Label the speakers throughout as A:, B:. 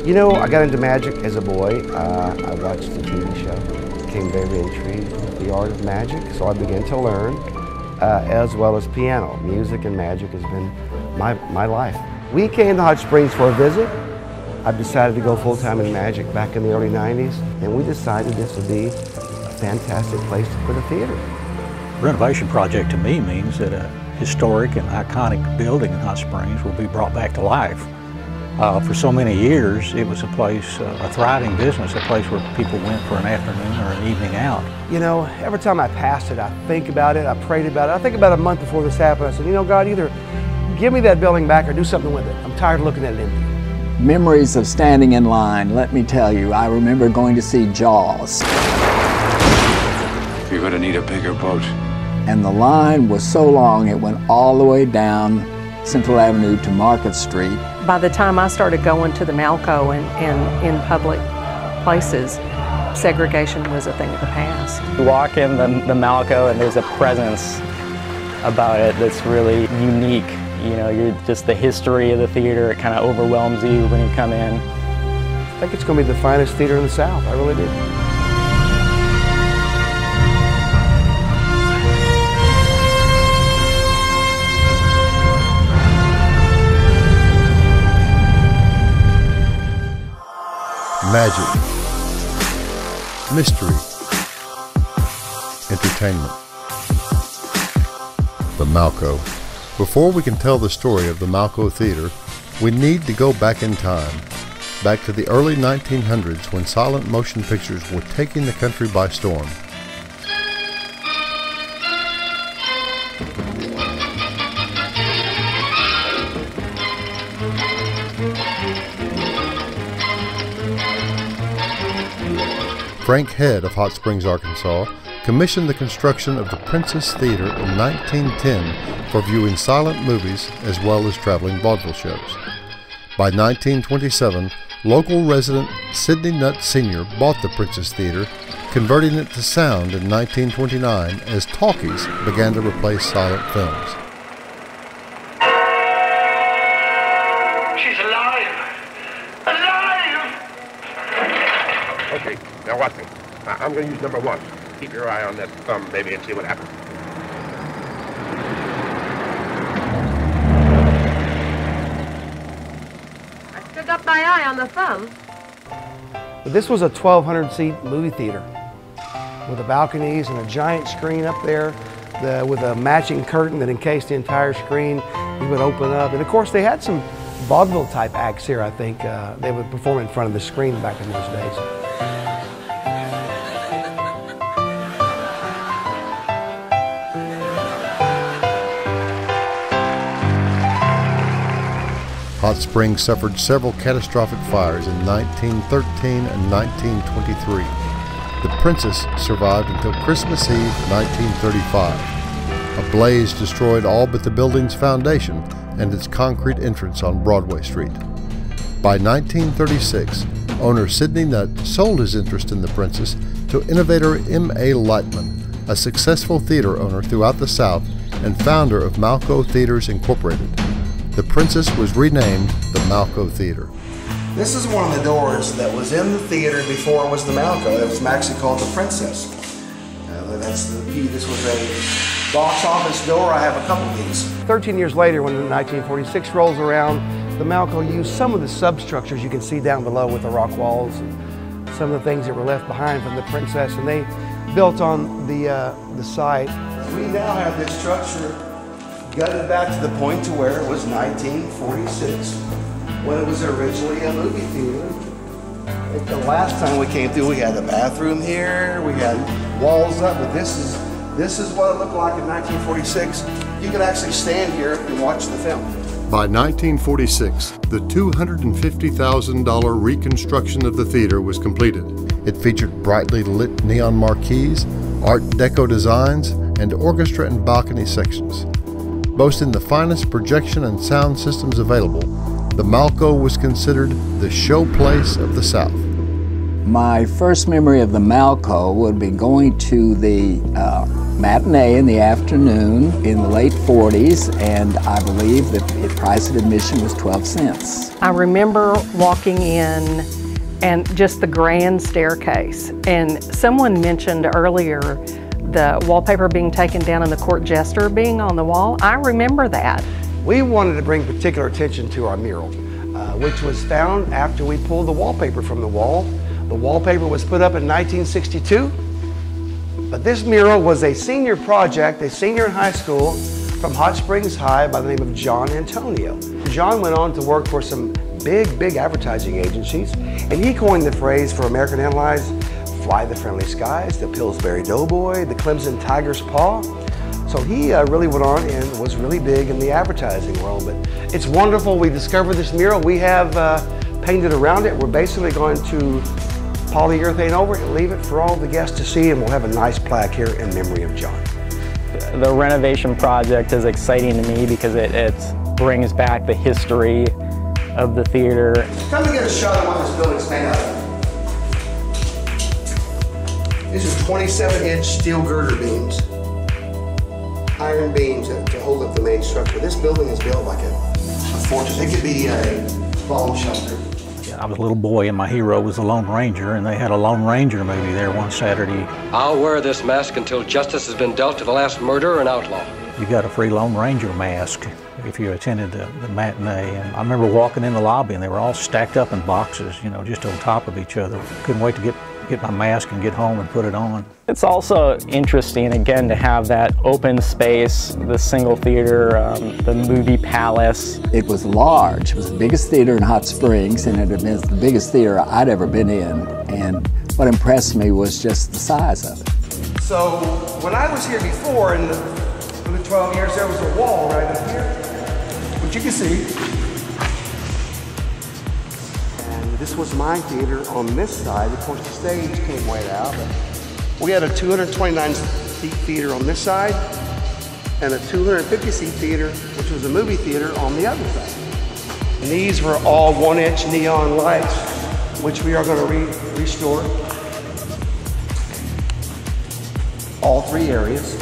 A: You know, I got into magic as a boy. I watched the TV show, became very intrigued with the art of magic, so I began to learn, as well as piano. Music and magic has been my life. We came to Hot Springs for a visit. I've decided to go full-time in magic back in the early 90s, and we decided this would be a fantastic place to put a theater.
B: Renovation project to me means that a historic and iconic building in Hot Springs will be brought back to life. For so many years, it was a place, a thriving business, a place where people went for an afternoon or an evening out.
A: You know, every time I pass it, I think about it, I prayed about it. I think about a month before this happened, I said, you know, God, either give me that building back or do something with it. I'm tired of looking at it empty.
C: Memories of standing in line, let me tell you, I remember going to see Jaws.
D: You're going to need a bigger boat.
C: And the line was so long, it went all the way down Central Avenue to Market Street.
E: By the time I started going to the Malco and in public places, segregation was a thing of the past.
F: You walk in the Malco and there's a presence about it that's really unique. You know, you're just the history of the theater, it kind of overwhelms you when you come in.
A: I think it's going to be the finest theater in the South, I really do.
G: Magic, mystery, entertainment. The Malco. Before we can tell the story of the Malco Theatre, we need to go back in time, back to the early 1900s when silent motion pictures were taking the country by storm. Frank Head of Hot Springs, Arkansas, commissioned the construction of the Princess Theater in 1910 for viewing silent movies as well as traveling vaudeville shows. By 1927, local resident Sidney Nutt Sr. bought the Princess Theater, converting it to sound in 1929 as talkies began to replace silent films.
H: She's alive! Alive!
I: Okay, now watch me. I'm going to use number 1. Keep your eye on that thumb, maybe, and see what happens.
J: I still got my eye on the thumb.
A: This was a 1,200-seat movie theater with the balconies and a giant screen up there with a matching curtain that encased the entire screen. You would open up, and of course they had some vaudeville-type acts here, I think. They would perform in front of the screen back in those days.
G: Hot Springs suffered several catastrophic fires in 1913 and 1923. The Princess survived until Christmas Eve 1935. A blaze destroyed all but the building's foundation and its concrete entrance on Broadway Street. By 1936, owner Sidney Nutt sold his interest in the Princess to innovator M.A. Lightman, a successful theater owner throughout the South and founder of Malco Theatres Incorporated. The Princess was renamed the Malco Theatre.
A: This is one of the doors that was in the theater before it was the Malco. It was actually called the Princess. This was a box office door. I have a couple of these. 13 years later, when 1946 rolls around, the Malco used some of the substructures you can see down below with the rock walls and some of the things that were left behind from the Princess, and they built on the site. We now have this structure gutted back to the point to where it was 1946, when it was originally a movie theater. I think the last time we came through, we had a bathroom here, we had walls up, but this is what it looked like in 1946. You could actually stand here and watch the film.
G: By 1946, the $250,000 reconstruction of the theater was completed. It featured brightly lit neon marquees, Art Deco designs, and orchestra and balcony sections. Boasting the finest projection and sound systems available, the Malco was considered the showplace of the South.
C: My first memory of the Malco would be going to the matinee in the afternoon in the late 40s, and I believe the price of admission was 12 cents.
E: I remember walking in and just the grand staircase, and someone mentioned earlier the wallpaper being taken down and the court jester being on the wall. I remember that.
A: We wanted to bring particular attention to our mural, which was found after we pulled the wallpaper from the wall. The wallpaper was put up in 1962, but this mural was a senior project, a senior in high school from Hot Springs High by the name of John Antonio. John went on to work for some big advertising agencies, and he coined the phrase for American Airlines, Fly the Friendly Skies, the Pillsbury Doughboy, the Clemson Tiger's Paw. So he really went on and was really big in the advertising world. But it's wonderful. We discovered this mural. We have painted around it. We're basically going to polyurethane over it and leave it for all the guests to see, and we'll have a nice plaque here in memory of John.
F: The renovation project is exciting to me because it brings back the history of the theater.
A: Come and get a shot of what this building's made out of. These are 27-inch steel girder beams, iron beams to hold up the main structure. This building is built like a fortress. It could be a bomb shelter.
B: I was a little boy and my hero was the Lone Ranger, and they had a Lone Ranger movie there one Saturday.
D: I'll wear this mask until justice has been dealt to the last murderer and outlaw.
B: You got a free Lone Ranger mask if you attended the matinee. And I remember walking in the lobby and they were all stacked up in boxes, you know, just on top of each other. Couldn't wait to get my mask and get home and put it on.
F: It's also interesting, again, to have that open space, the single theater, the movie palace.
C: It was large. It was the biggest theater in Hot Springs, and it had been the biggest theater I'd ever been in. And what impressed me was just the size of it.
A: So when I was here before, in the 12 years, there was a wall right up here, which you can see. This was my theater on this side. Of course, the stage came way out, but we had a 229-seat theater on this side and a 250-seat theater, which was a movie theater, on the other side. And these were all 1-inch neon lights, which we are going to restore. All 3 areas.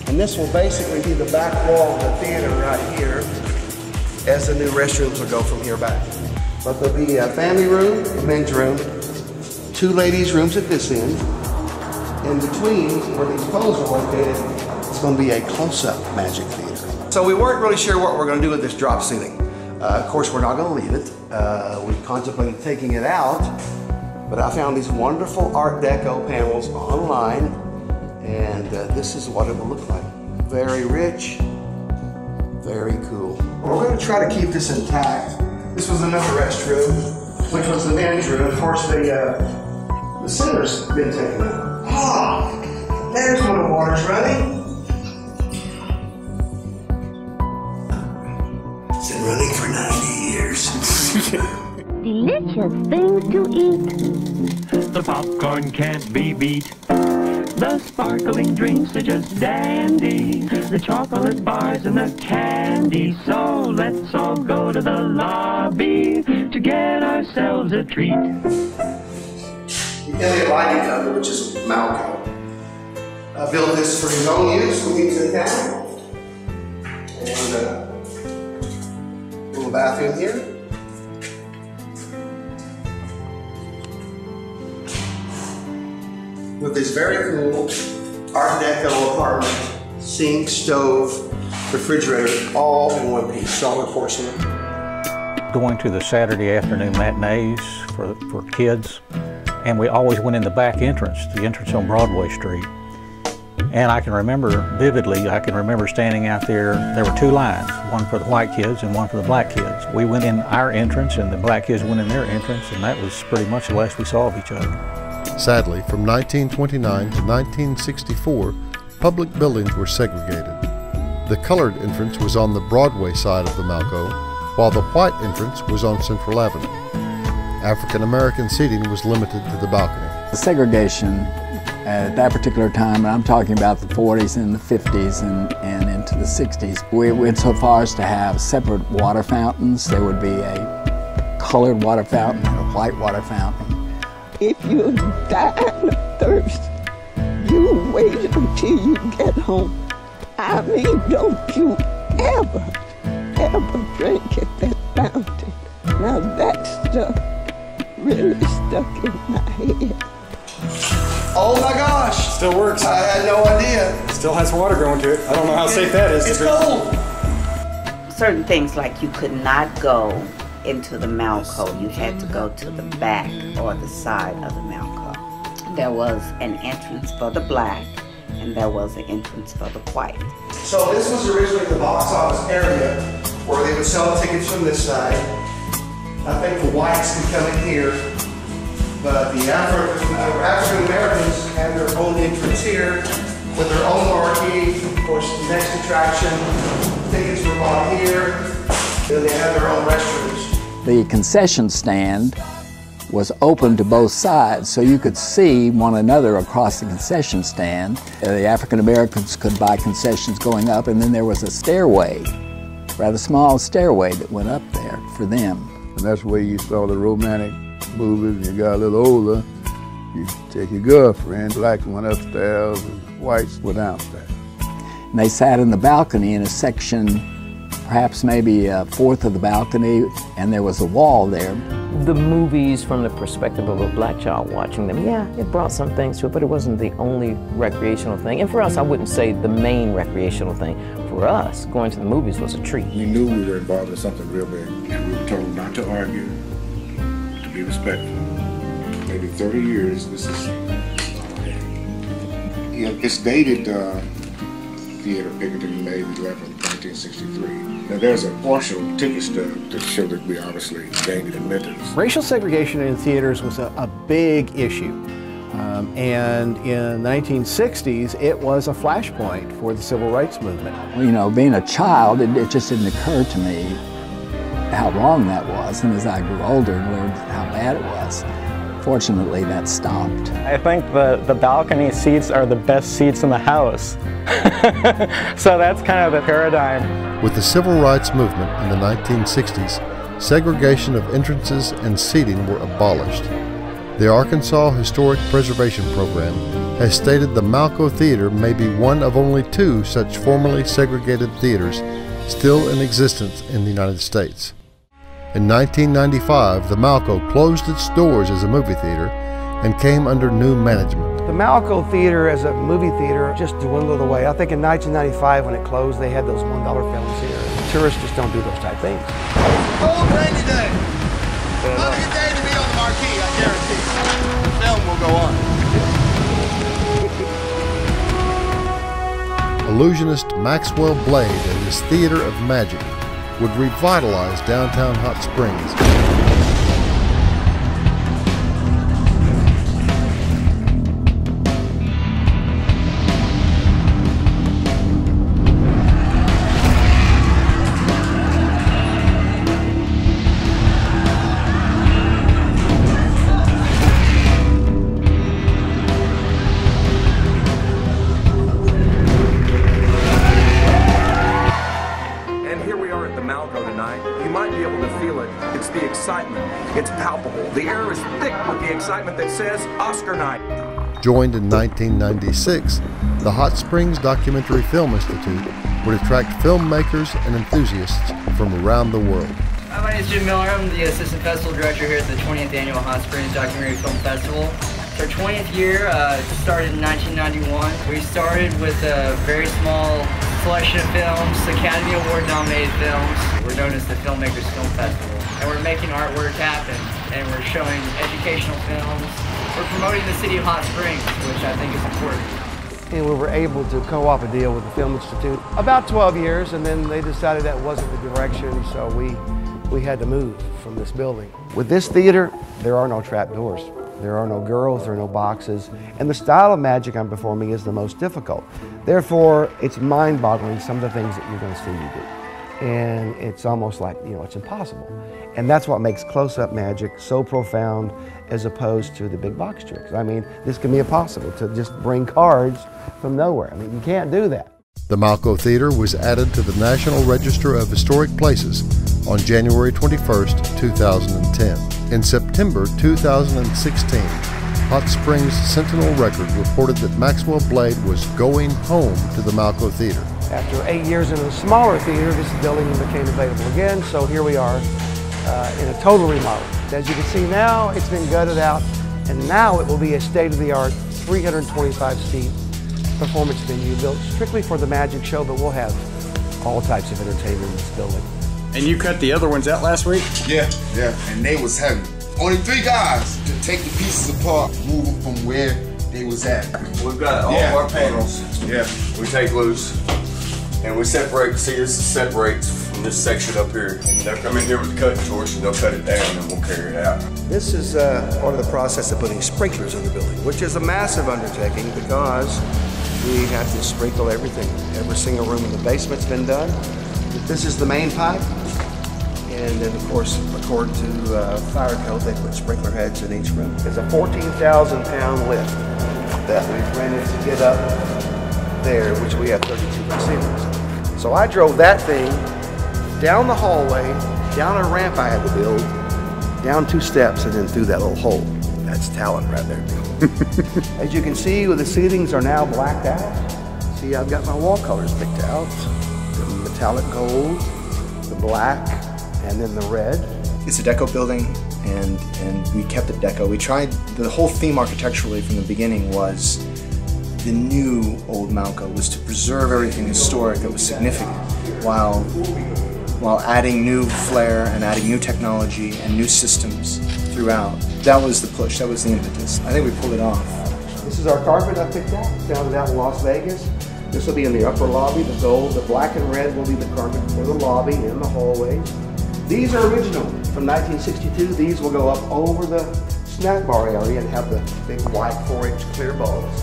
A: And this will basically be the back wall of the theater right here, as the new restrooms will go from here back. But there'll be a family room, a men's room, 2 ladies' rooms at this end. In between, where these poles are located, it's going to be a close-up magic theater. So we weren't really sure what we're going to do with this drop ceiling. Of course, we're not going to leave it. We contemplated taking it out, but I found these wonderful Art Deco panels online, and this is what it will look like. Very rich, very cool. We're going to try to keep this intact. This was another restroom, which was the men's room. Of course, the center's been taken out. Ah, there's when the water's running. It's been running for 90 years.
K: Delicious things to eat.
L: The popcorn can't be beat. The sparkling drinks are just dandy. The chocolate bars and the candy. So let's all go to the lobby to get ourselves a treat.
A: The Elliott Lighting Company, which is Malco, built this for his own use when he was in town. And little bathroom here. With this very cool Art Deco apartment, sink, stove, refrigerator, all in one piece, solid porcelain.
B: Going to the Saturday afternoon matinees for kids, and we always went in the back entrance, the entrance on Broadway Street. And I can remember vividly, standing out there. There were 2 lines, one for the white kids and one for the black kids. We went in our entrance and the black kids went in their entrance, and that was pretty much the last we saw of each other.
G: Sadly, from 1929 to 1964, public buildings were segregated. The colored entrance was on the Broadway side of the Malco, while the white entrance was on Central Avenue. African American seating was limited to the balcony.
C: The segregation at that particular time, and I'm talking about the 40s and the 50s and into the 60s, we went so far as to have separate water fountains. There would be a colored water fountain and a white water fountain.
K: If you die of thirst, you you wait until you get home. I mean, don't you ever drink at that fountain. Now that stuff really stuck in my head.
A: Oh my gosh!
M: Still works.
A: I had no idea.
M: Still has water going to it. I don't know how safe that is.
A: It's cold.
N: Certain things like you could not go into the Malco. You had to go to the back or the side of the Malco. There was an entrance for the black and there was an entrance for the white.
A: So this was originally the box office area where they would sell tickets from this side. I think the whites could come in here, but the African Americans had their own entrance here with their own marquee. Of course, the next attraction, tickets were bought here. Then they had their own restrooms.
C: The concession stand was open to both sides, so you could see one another across the concession stand. The African Americans could buy concessions going up, and then there was a stairway, rather small stairway that went up there for them.
O: And that's where you saw the romantic movies. When you got a little older, you take your girlfriend. Blacks went upstairs and whites were downstairs.
C: And they sat in the balcony in a section, perhaps maybe a fourth of the balcony, and there was a wall there.
P: The movies from the perspective of a black child watching them, yeah, it brought some things to it, but it wasn't the only recreational thing. And for us, I wouldn't say the main recreational thing. For us, going to the movies was a treat.
Q: We knew we were involved in something real big, and we were told not to argue, to be respectful. Maybe 30 years, this is all I had. Yeah, it's dated theater, Piccadilly May, we left in 1963. Now there's a partial ticket stub to show that we obviously gained admittance.
R: Racial segregation in theaters was a big issue. And in the 1960s, it was a flashpoint for the civil rights movement.
C: You know, being a child, it just didn't occur to me how wrong that was. And as I grew older and learned how bad it was, fortunately that stopped.
F: I think the balcony seats are the best seats in the house. So that's kind of the paradigm.
G: With the civil rights movement in the 1960s, segregation of entrances and seating were abolished. The Arkansas Historic Preservation Program has stated the Malco Theatre may be one of only 2 such formerly segregated theaters still in existence in the United States. In 1995, the Malco closed its doors as a movie theater and came under new management.
S: The Malco Theatre as a movie theater just dwindled away. I think in 1995 when it closed, they had those $1 films here. Tourists just don't do those type things.
T: Cold rainy day. Not a good day to be on the marquee, I guarantee. The film will go on.
G: Illusionist Maxwell Blade and his Theater of Magic would revitalize downtown Hot Springs.
U: It's palpable. The air is thick with the excitement that says Oscar night.
G: Joined in 1996, the Hot Springs Documentary Film Institute would attract filmmakers and enthusiasts from around the world.
V: My name is Jim Miller. I'm the Assistant Festival Director here at the 20th Annual Hot Springs Documentary Film Festival. It's our 20th year. It started in 1991. We started with a very small selection of films, Academy Award nominated films. We're known as the Filmmakers Film Festival. And we're making artwork happen, and we're showing educational films. We're promoting the city of Hot Springs, which I think is important.
S: And we were able to co-op a deal with the Film Institute about 12 years, and then they decided that wasn't the direction, so we had to move from this building. With this theater, there are no trap doors. There are no girls, there are no boxes, and the style of magic I'm performing is the most difficult. Therefore, it's mind-boggling some of the things that you're going to see me do. And it's almost like, you know, it's impossible. And that's what makes close-up magic so profound as opposed to the big box tricks. I mean, this can be impossible to just bring cards from nowhere. I mean, you can't do that.
G: The Malco Theatre was added to the National Register of Historic Places on January 21st, 2010. In September 2016, Hot Springs Sentinel Record reported that Maxwell Blade was going home to the Malco Theatre.
S: After 8 years in a smaller theater, this building became available again, so here we are in a total remodel. As you can see now, it's been gutted out, and now it will be a state-of-the-art 325-seat performance venue built strictly for the magic show, but we'll have all types of entertainment in this building.
M: And you cut the other ones out last week?
Q: Yeah, and they was heavy. Only 3 guys to take the pieces apart, move them from where they was at.
H: We've got all of our panels. Yeah. We take loose and we separate. See, this separates from this section up here. And they'll come in here with the cutting torch and they'll cut it down and we'll carry it out.
A: This is part of the process of putting sprinklers in the building, which is a massive undertaking because we have to sprinkle everything. Every single room in the basement's been done. This is the main pipe. And then, of course, according to fire code, they put sprinkler heads in each room. It's a 14,000-pound lift that we've rented to get up there, which we have 32-foot ceilings. So I drove that thing down the hallway, down a ramp I had to build, down 2 steps, and then through that little hole. That's talent right there. As you can see, the ceilings are now blacked out. See, I've got my wall colors picked out. The metallic gold, the black, and then the red. It's a deco building, and we kept it deco. We tried, the whole theme architecturally from the beginning was the new old Malco was to preserve everything historic that was significant while adding new flair and adding new technology and new systems throughout. That was the push, that was the impetus. I think we pulled it off. This is our carpet I picked out, found it out in Las Vegas. This will be in the upper lobby, the gold, the black and red will be the carpet for the lobby and the hallways. These are original from 1962. These will go up over the snack bar area and have the big white 4-inch clear bulbs.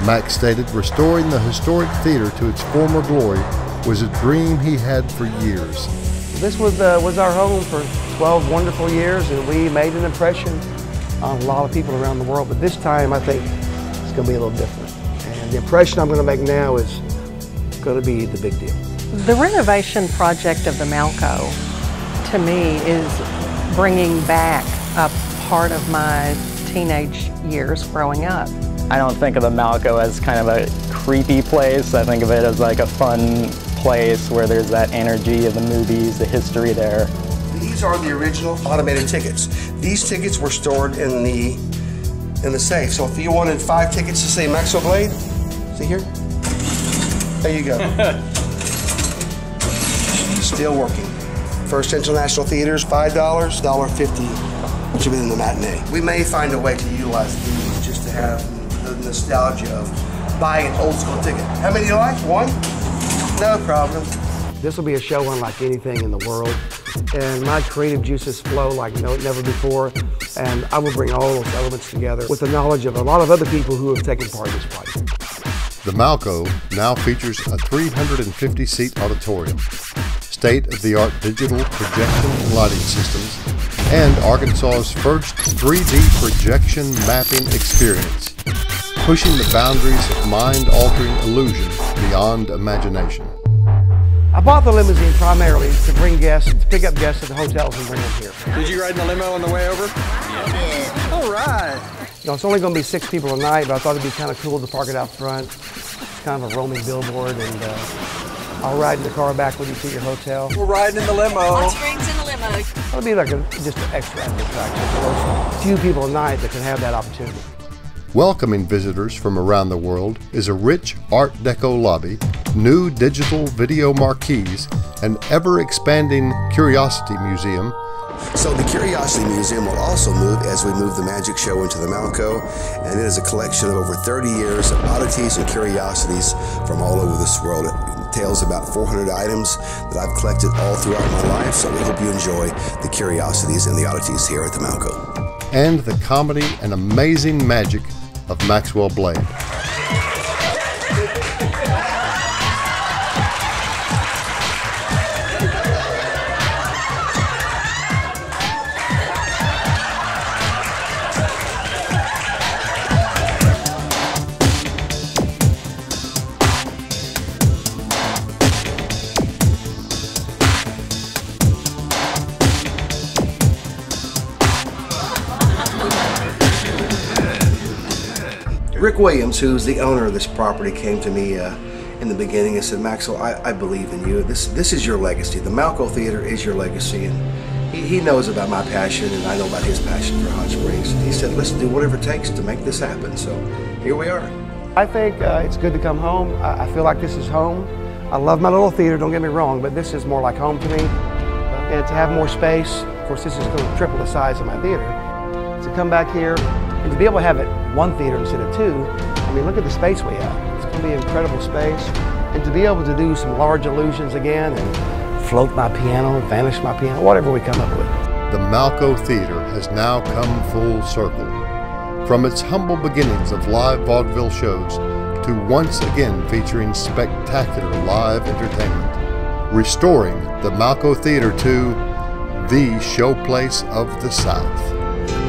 G: Max stated restoring the historic theater to its former glory was a dream he had for years.
S: This was our home for 12 wonderful years, and we made an impression on a lot of people around the world, but this time I think it's going to be a little different. And the impression I'm going to make now is going to be the big deal.
E: The renovation project of the Malco, to me, is bringing back a part of my teenage years growing up.
F: I don't think of the Malco as kind of a creepy place. I think of it as like a fun place where there's that energy of the movies, the history there.
A: These are the original automated tickets. These tickets were stored in the safe. So if you wanted 5 tickets to say Maxwell Blade, see here? There you go. Still working. First International Theaters, $5, $1.50, which will be in the matinee. We may find a way to utilize these just to have the nostalgia of buying an old school ticket. How many do you like? 1? No problem.
S: This will be a show unlike anything in the world, and my creative juices flow like never before, and I will bring all those elements together with the knowledge of a lot of other people who have taken part in this project.
G: The Malco now features a 350-seat auditorium, state-of-the-art digital projection and lighting systems, and Arkansas's first 3D projection mapping experience, pushing the boundaries of mind-altering illusion beyond imagination.
S: I bought the limousine primarily to bring guests, to pick up guests at the hotels and bring them here.
M: Did you ride in the limo on the way over?
S: Yeah.
M: All right.
S: You know, it's only going to be 6 people a night, but I thought it'd be kind of cool to park it out front. It's kind of a roaming billboard, and I'll ride in the car back with you to your hotel.
M: We're riding in the limo.
J: Hot Springs in the limo.
S: It'll be like just an extra attraction for those few people a night that can have that opportunity.
G: Welcoming visitors from around the world is a rich Art Deco lobby, new digital video marquees, an ever-expanding curiosity museum.
A: So the Curiosity Museum will also move as we move the magic show into the Malco, and it is a collection of over 30 years of oddities and curiosities from all over this world. It entails about 400 items that I've collected all throughout my life, so we hope you enjoy the curiosities and the oddities here at the Malco.
G: And the comedy and amazing magic of Maxwell Blade.
A: Rick Williams, who's the owner of this property, came to me in the beginning and said, Maxwell, I believe in you. This is your legacy. The Malco Theater is your legacy. And he knows about my passion, and I know about his passion for Hot Springs. And he said, let's do whatever it takes to make this happen. So here we are.
S: I think it's good to come home. I feel like this is home. I love my little theater, don't get me wrong, but this is more like home to me. And to have more space, of course this is going to triple the size of my theater. To come back here and to be able to have it one theater instead of two, I mean, look at the space we have. It's going to be an incredible space. And to be able to do some large illusions again and float my piano, vanish my piano, whatever we come up with.
G: The Malco Theater has now come full circle. From its humble beginnings of live vaudeville shows to once again featuring spectacular live entertainment, restoring the Malco Theater to the Showplace of the South.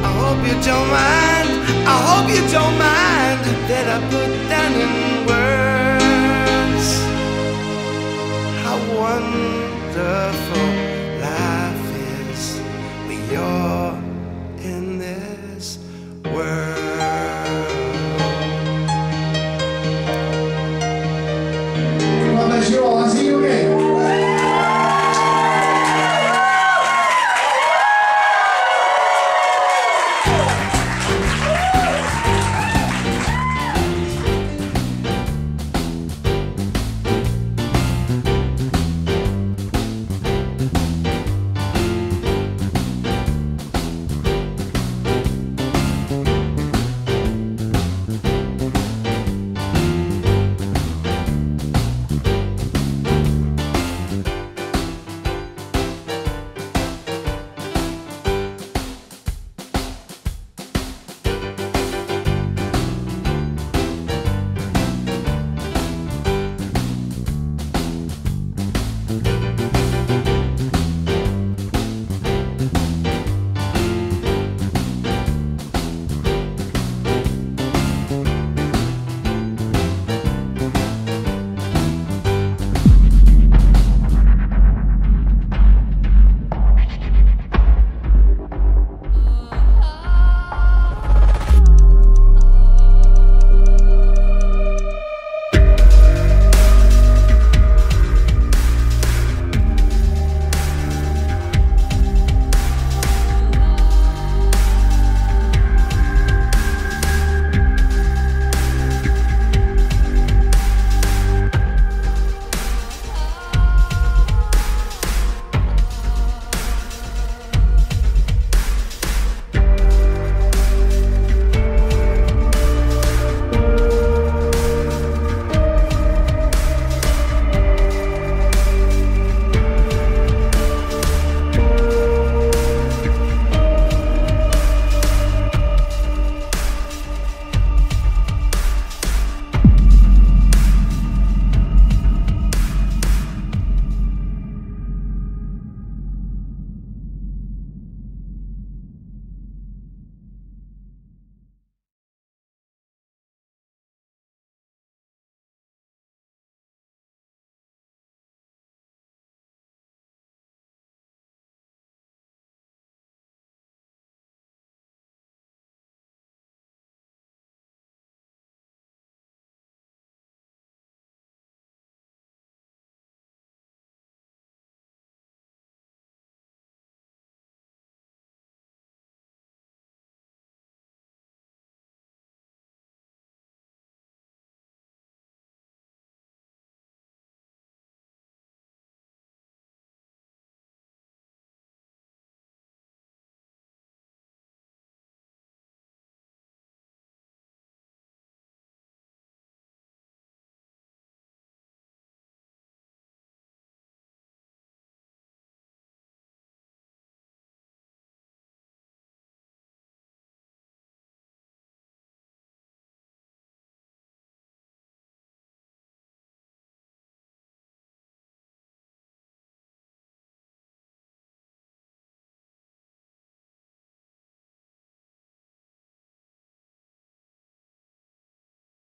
D: I hope you don't mind, I hope you don't mind that I put down in words how wonderful life is with your